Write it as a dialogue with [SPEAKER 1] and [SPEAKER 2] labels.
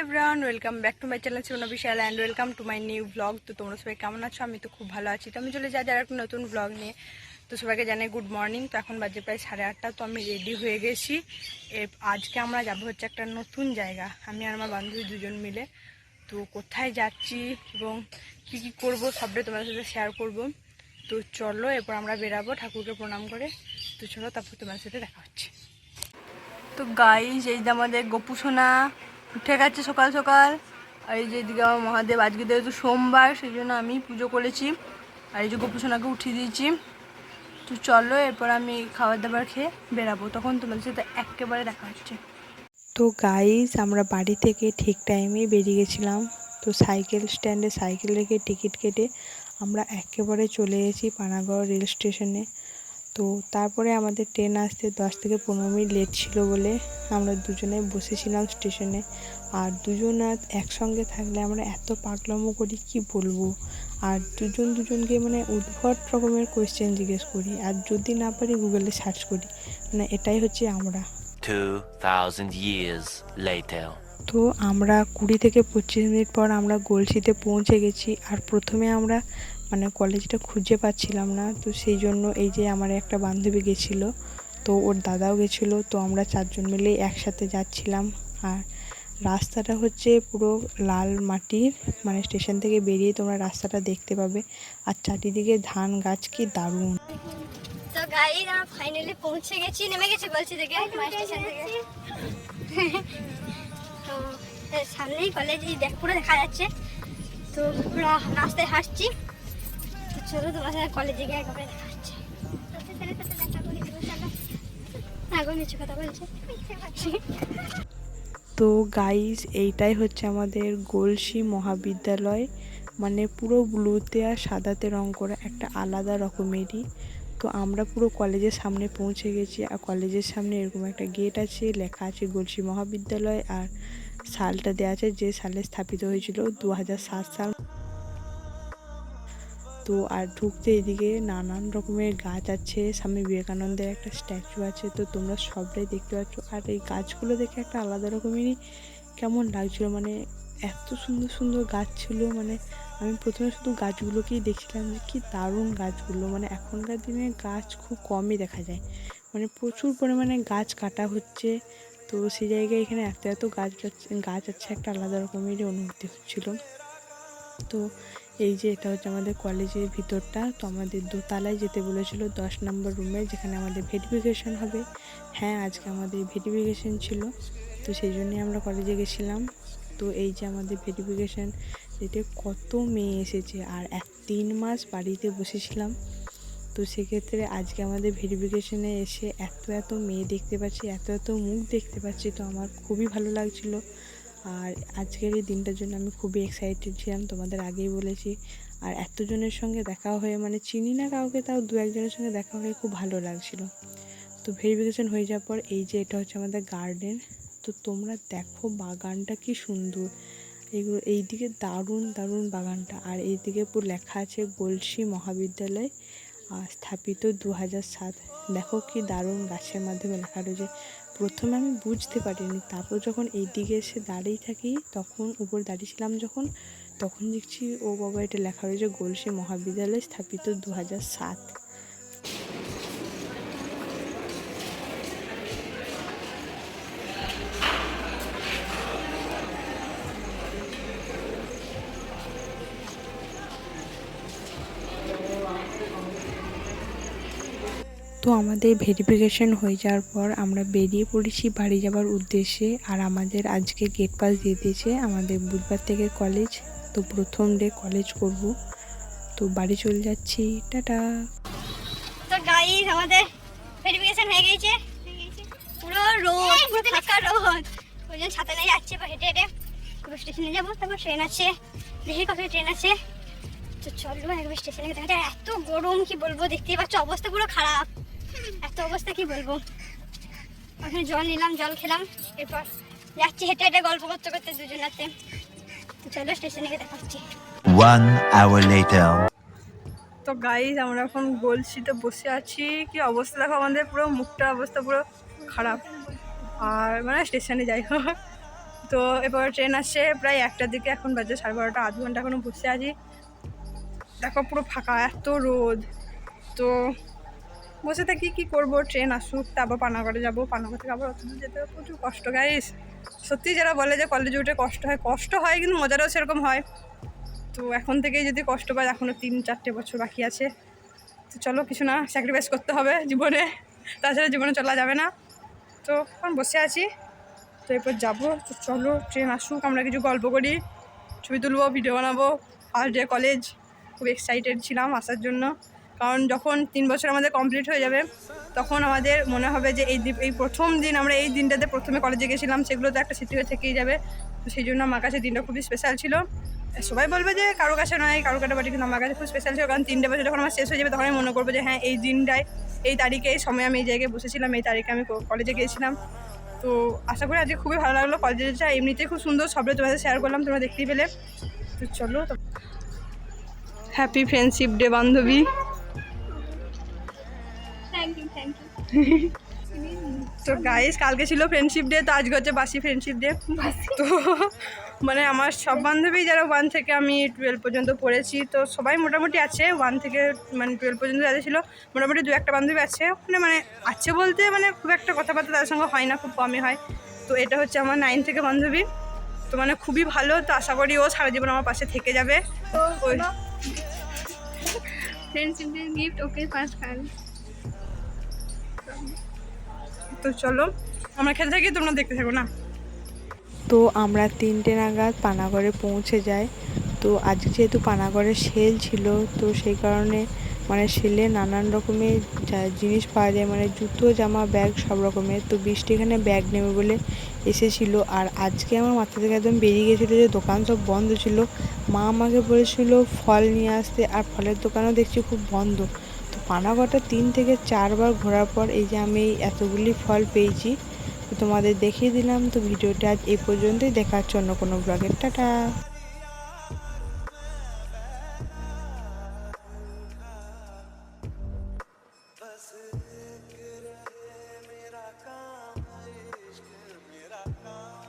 [SPEAKER 1] Everyone, welcome back to my channel Sumana Vishal and welcome to my new blog. তো তোমরা সবাই কেমন আছো? আমি তো খুব ভালো আছি। তো আমি চলে যাই একটা নতুন ব্লগ নিয়ে। তো সবাইকে জানাই গুড মর্নিং। তো এখন বাজে প্রায় 8:30। তো আমি রেডি হয়ে গেছি। আজকে আমরা যাবো হচ্ছে একটা নতুন জায়গা, আমি আর আমার বান্ধবী দুজন মিলে। তো কোথায় যাচ্ছি এবং কী কী করবো সবটাই তোমাদের সাথে শেয়ার করব। তো চলো, এরপর আমরা বেরাবো ঠাকুরকে প্রণাম করে। তো চলো, তারপর তোমাদের সাথে দেখা হচ্ছে। তো গাইস, এই যে আমাদের গপু সোনা উঠে গেছে সকাল সকাল। আর এই যে এদিকে আমার মহাদেব, আজকে যেহেতু সোমবার সেই জন্য আমি পুজো করেছি। আর এই যে গপু সোনাকে উঠিয়ে দিয়েছি। তো চলো, এরপর আমি খাবার দাবার খেয়ে বেরাবো, তখন তোমাদের সাথে একেবারে দেখা হচ্ছে। তো গাইস, আমরা বাড়ি থেকে ঠিক টাইমে বেরিয়ে গেছিলাম। তো সাইকেল স্ট্যান্ডে সাইকেল রেখে টিকিট কেটে আমরা একেবারে চলে গেছি পানাগড় রেল স্টেশনে। তো তারপরে আমাদের ট্রেন আসতে 10 থেকে 15 মিনিট লেট ছিল বলে আমরা দুজনে বসেছিলাম স্টেশনে। আর দুজন একসঙ্গে থাকলে আমরা এত পাগলামো করি কি বলবো। আর দুজনকে মানে উদ্ভট রকমের কোয়েশ্চেন জিজ্ঞেস করি, আর যদি না পারি গুগলে সার্চ করি। মানে এটাই হচ্ছে আমরা।
[SPEAKER 2] 2000 years later.
[SPEAKER 1] তো আমরা 20 থেকে 25 মিনিট পর আমরা গলসিতে পৌঁছে গেছি। আর প্রথমে আমরা মানে কলেজটা খুঁজে পাচ্ছিলাম না। তো সেই জন্য এই যে আমার একটা বান্ধবী গেছিলো, তো ওর দাদাও গেছিলো। তো আমরা 4 জন মিলে একসাথে যাচ্ছিলাম। আর রাস্তাটা হচ্ছে পুরো লাল মাটির, মানে স্টেশন থেকে বেরিয়ে তোমরা রাস্তাটা দেখতে পাবে। আর চারিদিকে ধান গাছ, কি দারুণ।
[SPEAKER 3] তো গাড়ি আমরা ফাইনালি পৌঁছে গেছি, নেমে গেছি বলছি থেকে স্টেশন থেকে। তো সামনেই কলেজ পুরো দেখা যাচ্ছে। তো পুরো রাস্তায় হাঁটছি। তো চলো, তোমার সাথে কলেজে গিয়ে একেবারে দেখা হচ্ছে। এখন কিছু কথা বলছে।
[SPEAKER 1] তো গাইস, এইটাই হচ্ছে আমাদের গলসি মহাবিদ্যালয়। মানে পুরো ব্লুতে আর সাদাতে রং করা, একটা আলাদা রকমেরই। তো আমরা পুরো কলেজের সামনে পৌঁছে গেছি। আর কলেজের সামনে এরকম একটা গেট আছে, লেখা আছে গলসি মহাবিদ্যালয়। আর সালটা দেওয়া আছে, যে সালে স্থাপিত হয়েছিল 2007 সাল। তো আর ঢুকতে এদিকে নানান রকমের গাছ আছে, স্বামী বিবেকানন্দের একটা স্ট্যাচু আছে। তো তোমরা সবটাই দেখতে পাচ্ছ। আর এই গাছগুলো দেখে একটা আলাদা রকমেরই কেমন লাগছিল, মানে এত সুন্দর সুন্দর গাছ ছিল। মানে আমি প্রথমে শুধু গাছগুলোকেই দেখছিলাম যে কি দারুণ গাছগুলো। মানে এখনকার দিনে গাছ খুব কমই দেখা যায়, মানে প্রচুর পরিমাণে গাছ কাটা হচ্ছে। তো সেই জায়গায় এখানে এত এত গাছ আছে, একটা আলাদা রকমেরই অনুভূতি হচ্ছিল। তো এই যে এটা হচ্ছে আমাদের কলেজের ভিতরটা। তো আমাদের দোতলায় যেতে বলেছিল, 10 নম্বর রুমে, যেখানে আমাদের ভেরিফিকেশন হবে। হ্যাঁ, আজকে আমাদের ভেরিফিকেশন ছিল, তো সেই জন্যই আমরা কলেজে গেছিলাম। তো এই যে আমাদের ভেরিফিকেশন, এতে কত মেয়ে এসেছে। আর 3 মাস বাড়িতে বসেছিলাম, তো সেক্ষেত্রে আজকে আমাদের ভেরিফিকেশনে এসে এত এত মেয়ে দেখতে পাচ্ছি, এত এত মুখ দেখতে পাচ্ছি। তো আমার খুবই ভালো লাগছিলো। আর আজকের এই দিনটার জন্য আমি খুবই এক্সাইটেড ছিলাম, তোমাদের আগেই বলেছি। আর এতজনের সঙ্গে দেখা হয়ে, মানে চিনি না কাউকে, তাও 2-1 জনের সঙ্গে দেখা হয়ে খুব ভালো লাগছিল। তো ভেরিফিকেশন হয়ে যাওয়ার পর এই যে এটা হচ্ছে আমাদের গার্ডেন। তো তোমরা দেখো বাগানটা কি সুন্দর। এইগুলো এইদিকে দারুণ দারুণ বাগানটা। আর এইদিকে পুরো লেখা আছে গলসি মহাবিদ্যালয় স্থাপিত 2007। দেখো কি দারুণ, গাছের মাধ্যমে লেখা রয়েছে। প্রথমে আমি বুঝতে পারিনি, তারপর যখন এই দিকে এসে দাঁড়িয়ে থাকি, তখন উপরে দাঁড়িয়েছিলাম যখন, তখন দেখছি ও বাবা, এটা লেখা রয়েছে গলসি মহাবিদ্যালয় স্থাপিত 2007। তো আমাদের ভেরিফিকেশন হয়ে যাওয়ার পর আমরা বেরিয়ে পড়েছি বাড়ি যাওয়ার উদ্দেশ্যে। আর আমাদের আজকে গেট পাস দিয়ে দিয়েছে, আমাদের বুধবার থেকে কলেজ। তো প্রথম ডে কলেজ করব, তো বাড়ি চলে যাচ্ছি, টাটা।
[SPEAKER 3] তো গাইস, আমাদের ভেরিফিকেশন হয়ে গেছে। পুরো রোদ, পুরো ফাঁকা রোদ। ওই জন্য ছাতা নিয়ে যাচ্ছে, বা হেঁটে হেঁটে পুরো স্টেশনে যাবো। তারপর ট্রেন আছে, দেখি কত ট্রেন আছে। তো চলো একবার স্টেশনে দেখা। এত গরম কি বলবো, দেখতেই পাচ্ছ অবস্থা পুরো খারাপ। এত অবস্থা কি বলবো। ওখানে জল নিলাম, জল খেলাম, এরপর যাচ্ছি হেঁটে হেঁটে গল্প করতে করতে দুজনাতে। তো চলো স্টেশনে গিয়ে দেখা হচ্ছে।
[SPEAKER 2] 1 hour later.
[SPEAKER 1] তো গাইস, আমরা এখন গলসিতে বসে আছি। কি অবস্থা দেখো, আমাদের পুরো মুখটার অবস্থা পুরো খারাপ। আর মানে স্টেশনে যাই হোক,
[SPEAKER 4] তো এবার ট্রেন আসছে প্রায় 1টার দিকে, এখন বাজে 12:30, আধ ঘন্টা এখনও বসে আছি। দেখো পুরো ফাঁকা, এত রোদ। তো বসে থাকি, কী করবো, ট্রেন আসুক, তারপর পানাগড়ে যাবো। পানাগড় থেকে আবার অত দূর যেতে প্রচুর কষ্ট গাইস। সত্যি যারা বলে যে কলেজে উঠে কষ্ট হয় কিন্তু মজাটাও সেরকম হয়। তো এখন থেকেই যদি কষ্ট পাই, এখনও 3-4টে বছর বাকি আছে। তো চলো, কিছু না, স্যাক্রিফাইস করতে হবে জীবনে, তাছাড়া জীবনে চলা যাবে না। তো এখন বসে আছি, তো এরপর যাবো। তো চলো ট্রেন আসুক, আমরা কিছু গল্প করি, ছবি তুলবো, ভিডিও বানাবো। ফার্স্ট ডে কলেজ, খুব এক্সাইটেড ছিলাম আসার জন্য, কারণ যখন 3 বছর আমাদের কমপ্লিট হয়ে যাবে তখন আমাদের মনে হবে যে এই প্রথম দিন, আমরা এই দিনটাতে প্রথমে কলেজে গেছিলাম, সেগুলো তো একটা স্মৃতি হয়ে থেকেই যাবে। তো সেই জন্য আমার কাছে দিনটা খুবই স্পেশাল ছিল। সবাই বলবে যে কারো কাছে নয়, কারো কাটাবাটি, কিন্তু আমার কাছে খুব স্পেশাল ছিল, কারণ 3টে বছর যখন আমার শেষ হয়ে যাবে তখন আমি মনে করবো যে হ্যাঁ, এই দিনটায়, এই তারিখে, এই সময় আমি এই জায়গায় বসেছিলাম, এই তারিখে আমি কলেজে গিয়েছিলাম। তো আশা করি আজকে খুবই ভালো লাগলো। কলেজটা এমনিতেই খুব সুন্দর, সবটা তোমাদের শেয়ার করলাম, তোমরা দেখতেই পেলে। তো চলো, হ্যাপি ফ্রেন্ডশিপ ডে বান্ধবী।
[SPEAKER 3] Thank you.
[SPEAKER 4] তো গাইস, কালকে ছিল ফ্রেন্ডশিপ ডে, তো আজকে হচ্ছে বাসি ফ্রেন্ডশিপ ডে। তো মানে আমার সব বান্ধবী যারা 1 থেকে আমি 12 পর্যন্ত পড়েছি, তো সবাই মোটামুটি আছে। 1 থেকে মানে 12 পর্যন্ত যাদের ছিল, মোটামুটি 2-1টা বান্ধবী আছে, মানে আছে বলতে মানে খুব একটা কথাবার্তা তাদের সঙ্গে হয় না, খুব কমই হয়। তো এটা হচ্ছে আমার 9 থেকে বান্ধবী, তো মানে খুবই ভালো। তো আশা করি ও সারা জীবন আমার পাশে থেকে যাবে।
[SPEAKER 3] তো
[SPEAKER 4] ওই
[SPEAKER 3] friendship day gift okay first খান।
[SPEAKER 4] তো চলো আমরা খেতে থাকি, তোমরা দেখতে থাকো না।
[SPEAKER 1] তো আমরা 3টে নাগাদ পানাগড়ে পৌঁছে যাই। তো আজকে যেহেতু পানাগড়ে সেল ছিল, তো সেই কারণে মানে সেলে নানান রকমের জিনিস পাওয়া যায়, মানে জুতো, জামা, ব্যাগ, সব রকমের। তো বৃষ্টি এখানে ব্যাগ নেবে বলে এসেছিলো, আর আজকে আমার মাথা থেকে একদম বেরিয়ে গেছিলো যে দোকান সব বন্ধ ছিল। মা আমাকে বলেছিল ফল নিয়ে আসতে, আর ফলের দোকানও দেখছি খুব বন্ধ। তো পানাগড়টা 3 থেকে 4 বার ঘোরার পর এই যে আমি এতগুলি ফল পেয়েছি, তো তোমাদের দেখিয়ে দিলাম। তো ভিডিওটা আজ এই পর্যন্তই, দেখা হচ্ছে অন্য কোনো ব্লগের। টাটা।
[SPEAKER 5] बस एक रहे मेरा काम, इश्क मेरा काम।